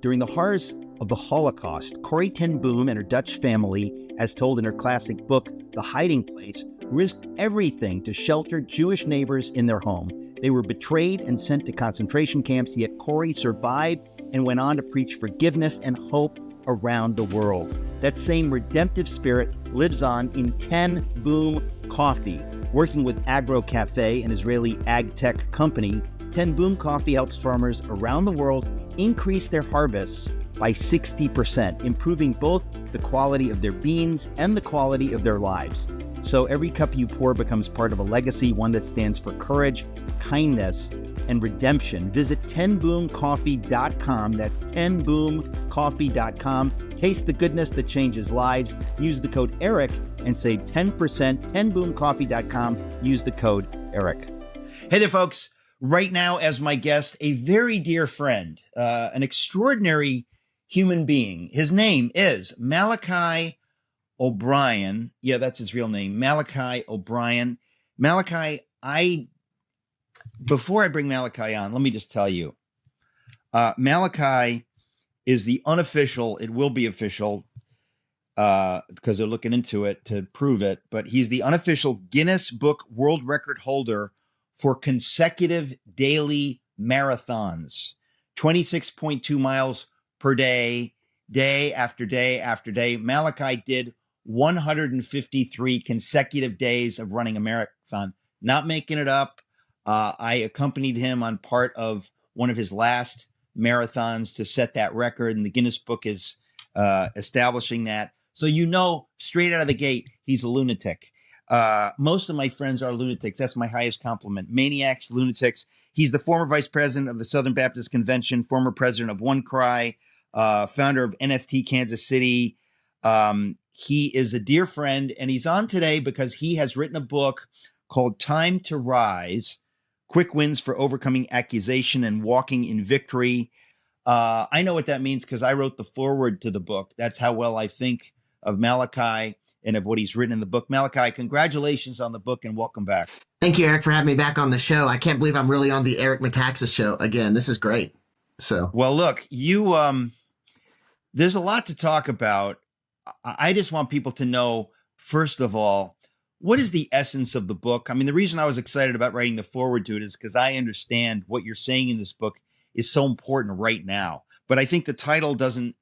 During the horrors of the Holocaust, Corrie ten Boom and her Dutch family, as told in her classic book, The Hiding Place, risked everything to shelter Jewish neighbors in their home. They were betrayed and sent to concentration camps, yet Corrie survived and went on to preach forgiveness and hope around the world. That same redemptive spirit lives on in Ten Boom Coffee. Working with Agro Cafe, an Israeli ag tech company, Ten Boom Coffee helps farmers around the world increase their harvests by 60%, improving both the quality of their beans and the quality of their lives. So every cup you pour becomes part of a legacy, one that stands for courage, kindness, and redemption. Visit tenboomcoffee.com. That's tenboomcoffee.com. Taste the goodness that changes lives. Use the code ERIC and save 10%. tenboomcoffee.com. Use the code ERIC. Hey there, folks. Right now, as my guest, a very dear friend, an extraordinary human being. His name is Malachi O'Brien. Yeah, that's his real name, Malachi O'Brien. Malachi, before I bring Malachi on, let me just tell you, Malachi is the unofficial, it will be official, because they're looking into it to prove it, but he's the unofficial Guinness Book World Record holder for consecutive daily marathons, 26.2 miles per day, day after day after day. Malachi did 153 consecutive days of running a marathon, not making it up. I accompanied him on part of one of his last marathons to set that record, and the Guinness Book is establishing that. So straight out of the gate, he's a lunatic. Most of my friends are lunatics. That's my highest compliment. Maniacs, lunatics. He's the former vice president of the Southern Baptist Convention, former president of One Cry, founder of NFT Kansas City. He is a dear friend, and he's on today because he has written a book called Time to Rise, Quick Wins for Overcoming Accusation and Walking in Victory. I know what that means because I wrote the foreword to the book. That's how well I think of Malachi and of what he's written in the book. Malachi, congratulations on the book and welcome back. Thank you, Eric, for having me back on the show. I can't believe I'm really on the Eric Metaxas show again. This is great. Well, look, there's a lot to talk about. I just want people to know, first of all, what is the essence of the book? I mean, the reason I was excited about writing the foreword to it is because I understand what you're saying in this book is so important right now. But I think the title doesn't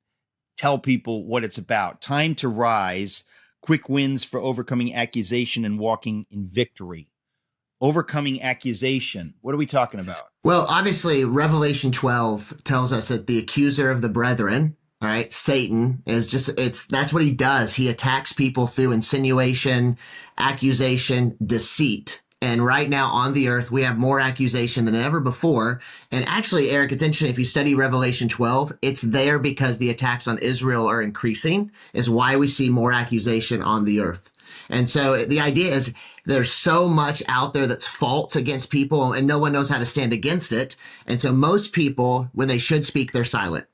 tell people what it's about. Time to Rise, quick wins for overcoming accusation and walking in victory. Overcoming accusation. What are we talking about? Well, obviously, Revelation 12 tells us that the accuser of the brethren, all right, Satan, that's what he does. He attacks people through insinuation, accusation, deceit. And right now on the earth, we have more accusation than ever before. And actually, Eric, it's interesting. If you study Revelation 12, it's there because the attacks on Israel are increasing, is why we see more accusation on the earth. And so the idea is there's so much out there that's false against people and no one knows how to stand against it. And so most people, when they should speak, they're silent.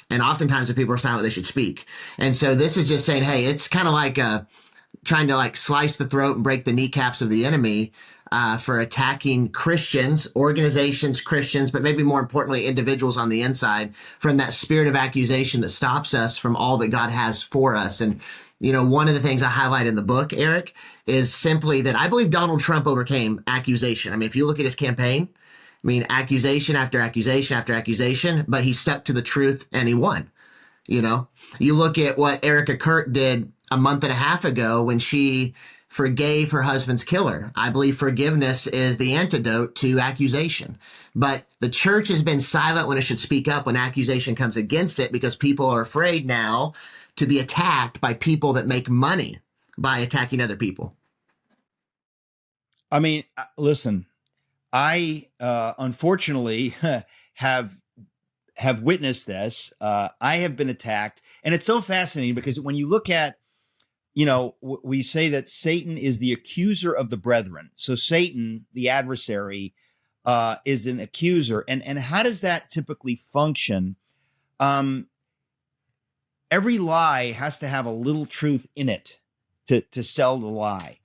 And oftentimes when people are silent, they should speak. And so this is just saying, hey, it's kind of like trying to like slice the throat and break the kneecaps of the enemy for attacking Christians, organizations, Christians, but maybe more importantly, individuals on the inside from that spirit of accusation that stops us from all that God has for us. And you know, one of the things I highlight in the book, Eric, is simply that I believe Donald Trump overcame accusation. I mean, if you look at his campaign, I mean, accusation after accusation after accusation, but he stuck to the truth and he won. You know, you look at what Erica Kurt did a month and a half ago when she forgave her husband's killer. I believe forgiveness is the antidote to accusation. But the church has been silent when it should speak up when accusation comes against it because people are afraid now to be attacked by people that make money by attacking other people. I mean, listen, I unfortunately have witnessed this. I have been attacked, and it's so fascinating because when you look at, you know, we say that Satan is the accuser of the brethren. So Satan, the adversary, is an accuser, and how does that typically function? Every lie has to have a little truth in it to sell the lie.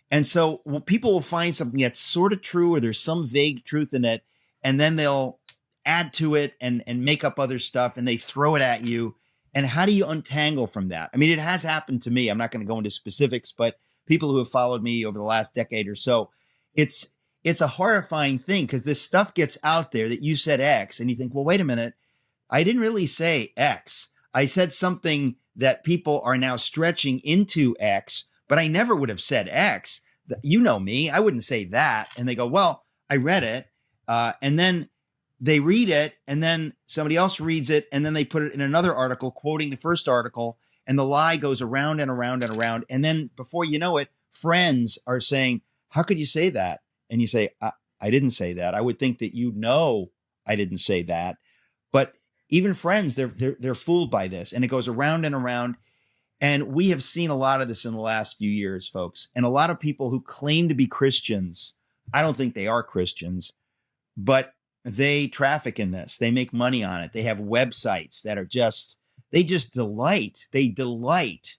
And so people will find something that's sort of true or there's some vague truth in it, and then they'll add to it and make up other stuff and they throw it at you. And how do you untangle from that? I mean, it has happened to me. I'm not going to go into specifics, but people who have followed me over the last decade or so, it's a horrifying thing because this stuff gets out there that you said X and you think, well, wait a minute, I didn't really say X. I said something that people are now stretching into X, but I never would have said X. You know me, I wouldn't say that. And they go, well, I read it. And then they read it and then somebody else reads it. And then they put it in another article, quoting the first article. And the lie goes around and around and around. And then before you know it, friends are saying, how could you say that? And you say, I didn't say that. I would think that you know I didn't say that. But even friends, they're fooled by this, and it goes around and around. And we have seen a lot of this in the last few years, folks. And a lot of people who claim to be Christians, I don't think they are Christians, but they traffic in this. They make money on it. They have websites that are they delight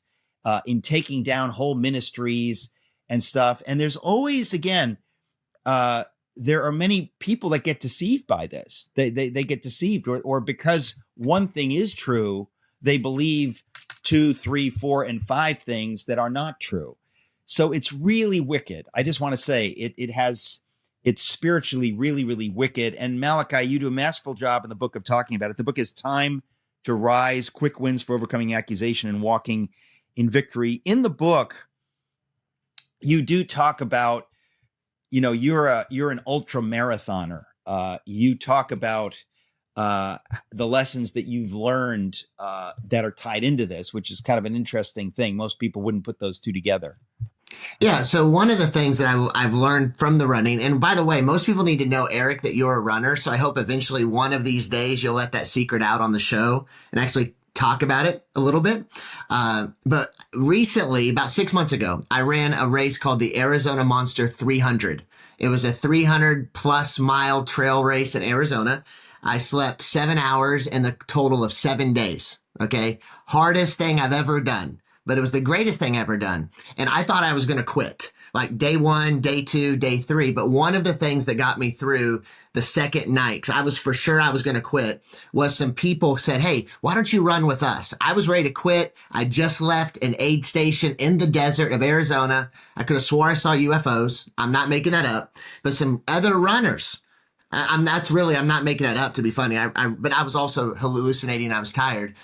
in taking down whole ministries and stuff. And there's always, again, there are many people that get deceived by this. They get deceived, or because one thing is true, they believe 2, 3, 4, and 5 things that are not true. So it's really wicked. I just want to say it's spiritually really, really wicked. And Malachi, you do a masterful job in the book of talking about it. The book is Time to Rise, Quick Wins for Overcoming Accusation and Walking in Victory. In the book, you do talk about, you know, you're an ultra marathoner. You talk about the lessons that you've learned that are tied into this, which is kind of an interesting thing. Most people wouldn't put those two together. Yeah. So one of the things that I've learned from the running, and by the way, most people need to know, Eric, that you're a runner. So I hope eventually one of these days you'll let that secret out on the show and actually talk about it a little bit. But recently, about 6 months ago, I ran a race called the Arizona Monster 300. It was a 300 plus mile trail race in Arizona. I slept 7 hours in the total of 7 days. Okay. Hardest thing I've ever done, but it was the greatest thing I've ever done. And I thought I was going to quit like day 1, day 2, day 3. But one of the things that got me through the second night, because I was for sure I was going to quit, was some people said, hey, why don't you run with us? I was ready to quit. I just left an aid station in the desert of Arizona. I could have swore I saw UFOs. I'm not making that up. But some other runners, I'm not making that up to be funny. But I was also hallucinating. I was tired.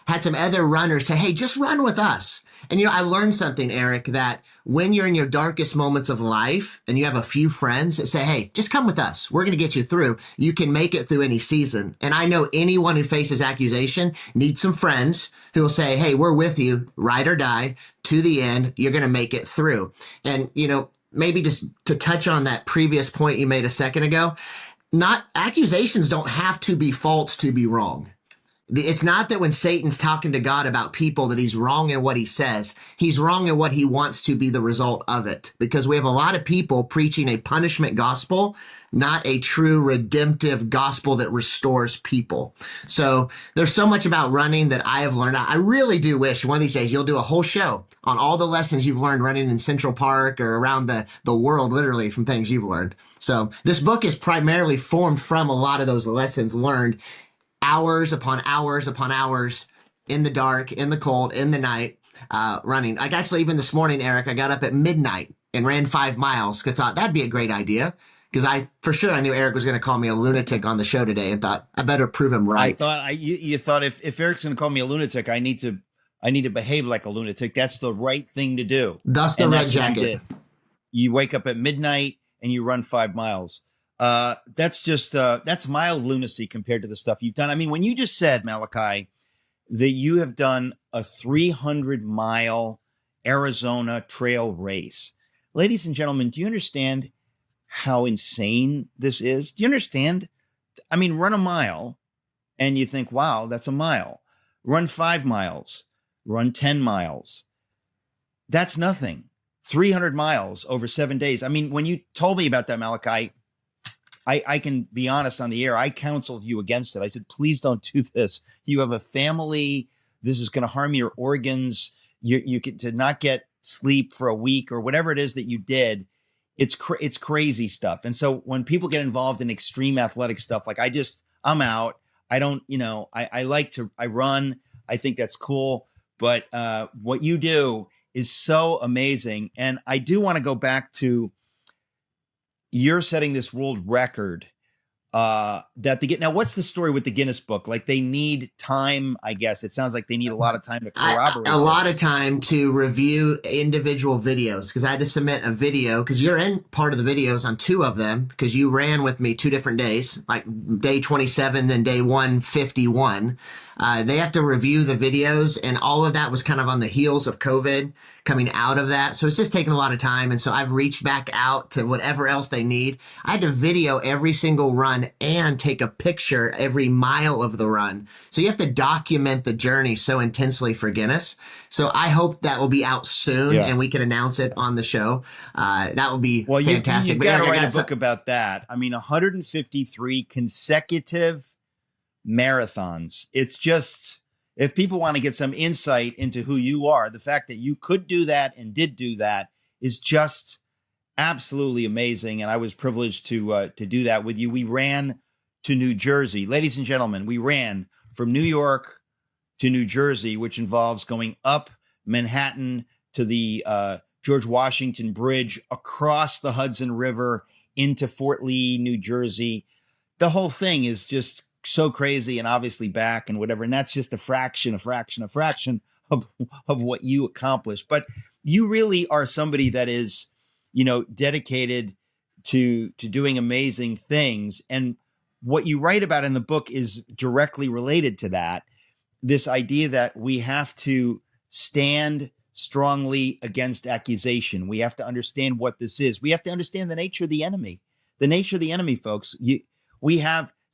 had some other runners say, hey, just run with us. And, I learned something, Eric, that when you're in your darkest moments of life and you have a few friends that say, hey, just come with us, we're going to get you through, you can make it through any season. And I know anyone who faces accusation needs some friends who will say, hey, we're with you, ride or die, to the end, you're going to make it through. And, maybe just to touch on that previous point you made a second ago, not accusations don't have to be false to be wrong. It's not that when Satan's talking to God about people that he's wrong in what he says. He's wrong in what he wants to be the result of it. Because we have a lot of people preaching a punishment gospel, not a true redemptive gospel that restores people. So there's so much about running that I have learned. I really do wish one of these days you'll do a whole show on all the lessons you've learned running in Central Park or around the world, literally from things you've learned. So this book is primarily formed from a lot of those lessons learned hours upon hours upon hours in the dark, in the cold, in the night, running. Like actually, even this morning, Eric, I got up at midnight and ran 5 miles because I thought that'd be a great idea. Because I knew Eric was going to call me a lunatic on the show today, and thought I better prove him right. You thought if Eric's going to call me a lunatic, I need to behave like a lunatic. That's the right thing to do. Thus the red jacket. You wake up at midnight and you run 5 miles. That's mild lunacy compared to the stuff you've done. I mean, when you just said, Malachi, that you have done a 300-mile Arizona trail race. Ladies and gentlemen, do you understand how insane this is? Do you understand? I mean, run a mile and you think, wow, that's a mile. Run 5 miles, run 10 miles. That's nothing. 300 miles over 7 days. I mean, when you told me about that, Malachi, I can be honest on the air. I counseled you against it. I said, please don't do this. You have a family. This is going to harm your organs. You could to not get sleep for a week or whatever it is that you did. It's crazy stuff. And so when people get involved in extreme athletic stuff, like I'm out. I don't, I run. I think that's cool. But what you do is so amazing. And I do want to go back to, you're setting this world record now what's the story with the Guinness Book? Like they need time, I guess. It sounds like they need a lot of time to corroborate a lot of time to review individual videos, because I had to submit a video, because you're in part of the videos on 2 of them, because you ran with me 2 different days, like day 27 and day 151. They have to review the videos, and all of that was kind of on the heels of COVID coming out of that. So it's just taking a lot of time. And so I've reached back out to whatever else they need. I had to video every single run and take a picture every mile of the run. So you have to document the journey so intensely for Guinness. So I hope that will be out soon and we can announce it on the show. That will be fantastic. You've got to write a book about that. I mean, 153 consecutive marathons. It's just, if people want to get some insight into who you are, the fact that you could do that and did do that is just absolutely amazing. And I was privileged to do that with you. We ran to New Jersey. Ladies and gentlemen, we ran from New York to New Jersey, which involves going up Manhattan to the George Washington Bridge, across the Hudson River into Fort Lee, New Jersey. The whole thing is just so crazy, and obviously back and whatever. And that's just a fraction of what you accomplished. But you really are somebody that is, dedicated to doing amazing things. And what you write about in the book is directly related to that. This idea that we have to stand strongly against accusation. We have to understand what this is. We have to understand the nature of the enemy. The nature of the enemy, folks.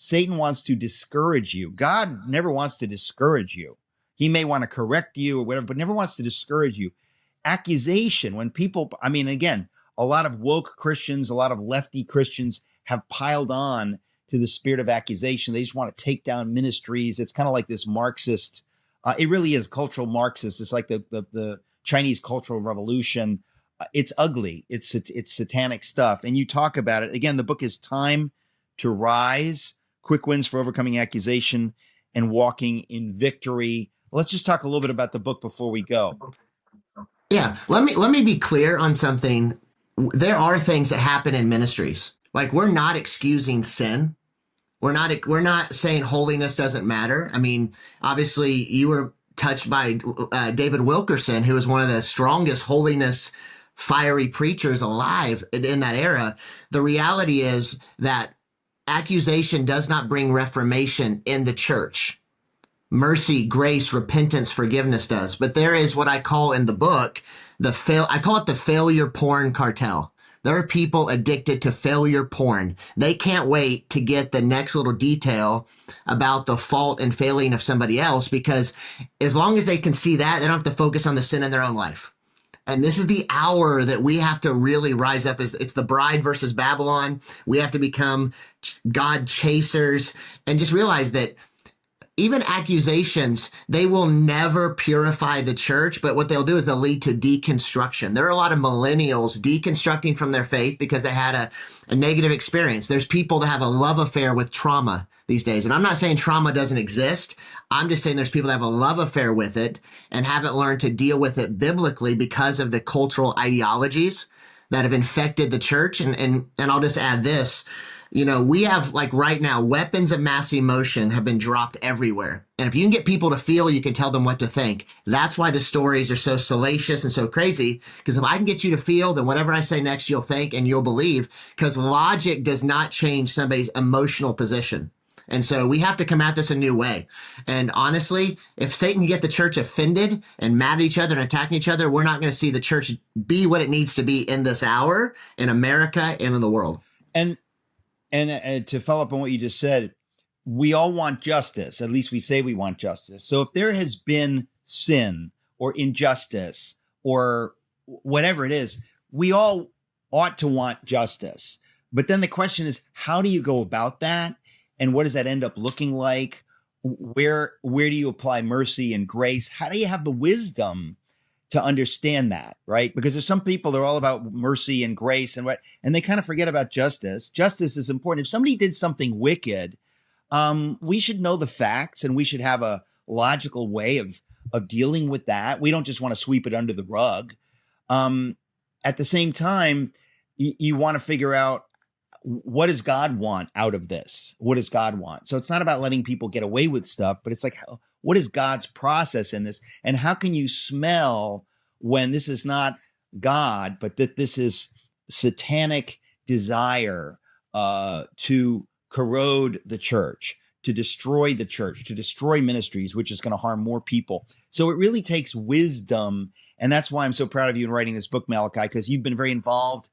Satan wants to discourage you. God never wants to discourage you. He may want to correct you or whatever, but never wants to discourage you. Accusation, when people, again, a lot of woke Christians, a lot of lefty Christians have piled on to the spirit of accusation. They just want to take down ministries. It's kind of like this Marxist, it really is cultural Marxist. It's like the Chinese Cultural Revolution. It's ugly. It's satanic stuff. And you talk about it. Again, the book is Time to Rise, Quick Wins for Overcoming Accusation and Walking in Victory. Let's just talk a little bit about the book before we go. Yeah, let me be clear on something. There are things that happen in ministries. Like, we're not excusing sin. We're not saying holiness doesn't matter. Obviously you were touched by David Wilkerson, who was one of the strongest holiness fiery preachers alive in that era. The reality is that accusation does not bring reformation in the church. Mercy, grace, repentance, forgiveness does. But there is what I call in the book, I call it the failure porn cartel. There are people addicted to failure porn. They can't wait to get the next little detail about the fault and failing of somebody else, because as long as they can see that, they don't have to focus on the sin in their own life. And this is the hour that we have to really rise up. It's the bride versus Babylon. We have to become God chasers and just realize that even accusations, they will never purify the church, but what they'll do is they'll lead to deconstruction. There are a lot of millennials deconstructing from their faith because they had a negative experience. There's people that have a love affair with trauma these days. And I'm not saying trauma doesn't exist. I'm just saying there's people that have a love affair with it and haven't learned to deal with it biblically because of the cultural ideologies that have infected the church. And I'll just add this. You know, we have, like right now, weapons of mass emotion have been dropped everywhere. And if you can get people to feel, you can tell them what to think. That's why the stories are so salacious and so crazy. Because if I can get you to feel, then whatever I say next, you'll think and you'll believe. Because logic does not change somebody's emotional position. And so we have to come at this a new way. And honestly, if Satan can get the church offended and mad at each other and attacking each other, we're not going to see the church be what it needs to be in this hour, in America and in the world. And to follow up on what you just said, we all want justice. At least we say we want justice. So if there has been sin or injustice or whatever it is, we all ought to want justice. But then the question is, how do you go about that? And what does that end up looking like? Where do you apply mercy and grace? How do you have the wisdom to understand that, right? Because there's some people that are all about mercy and grace and they kind of forget about justice. Justice is important. If somebody did something wicked, we should know the facts and we should have a logical way of dealing with that. We don't just want to sweep it under the rug. At the same time, you want to figure out, what does God want out of this? What does God want? So it's not about letting people get away with stuff, but it's like, what is God's process in this? And how can you smell when this is not God, but that this is satanic desire to corrode the church, to destroy the church, to destroy ministries, which is going to harm more people. So it really takes wisdom. And that's why I'm so proud of you in writing this book, Malachi, because you've been very involved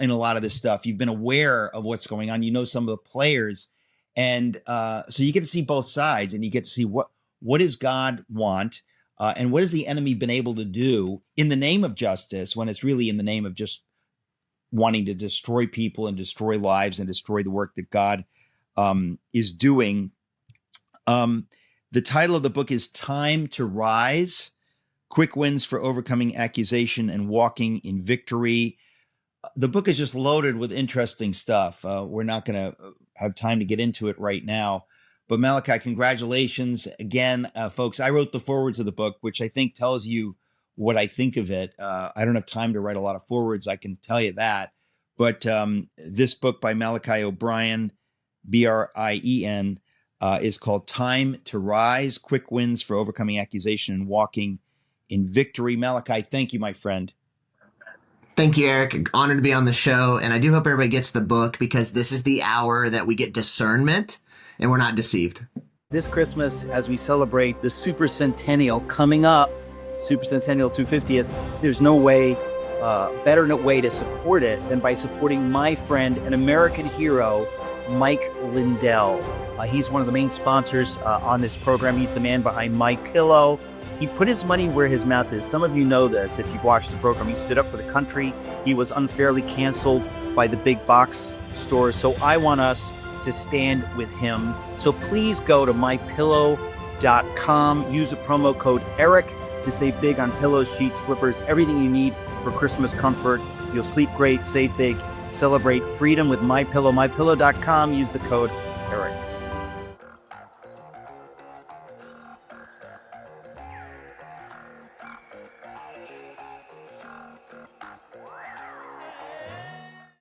in a lot of this stuff. You've been aware of what's going on. You know some of the players. And so you get to see both sides and you get to see what does God want and what has the enemy been able to do in the name of justice when it's really in the name of just wanting to destroy people and destroy lives and destroy the work that God is doing. The title of the book is Time to Rise, Quick Wins for Overcoming Accusation and Walking in Victory. The book is just loaded with interesting stuff. We're not going to have time to get into it right now. But Malachi, congratulations again, folks. I wrote the foreword to the book, which I think tells you what I think of it. I don't have time to write a lot of forewords, I can tell you that. But this book by Malachi O'Brien, Brien, is called Time to Rise, Quick Wins for Overcoming Accusation and Walking in Victory. Malachi, thank you, my friend. Thank you, Eric. Honored to be on the show. And I do hope everybody gets the book, because this is the hour that we get discernment and we're not deceived. This Christmas, as we celebrate the Super Centennial coming up, Super Centennial 250th, there's no way, better way to support it than by supporting my friend, an American hero, Mike Lindell. He's one of the main sponsors on this program. He's the man behind My Pillow. He put his money where his mouth is. Some of you know this if you've watched the program. He stood up for the country. He was unfairly canceled by the big box stores. So I want us to stand with him. So please go to mypillow.com. Use the promo code ERIC to save big on pillows, sheets, slippers, everything you need for Christmas comfort. You'll sleep great, save big, celebrate freedom with My Pillow. Mypillow.com. Use the code ERIC.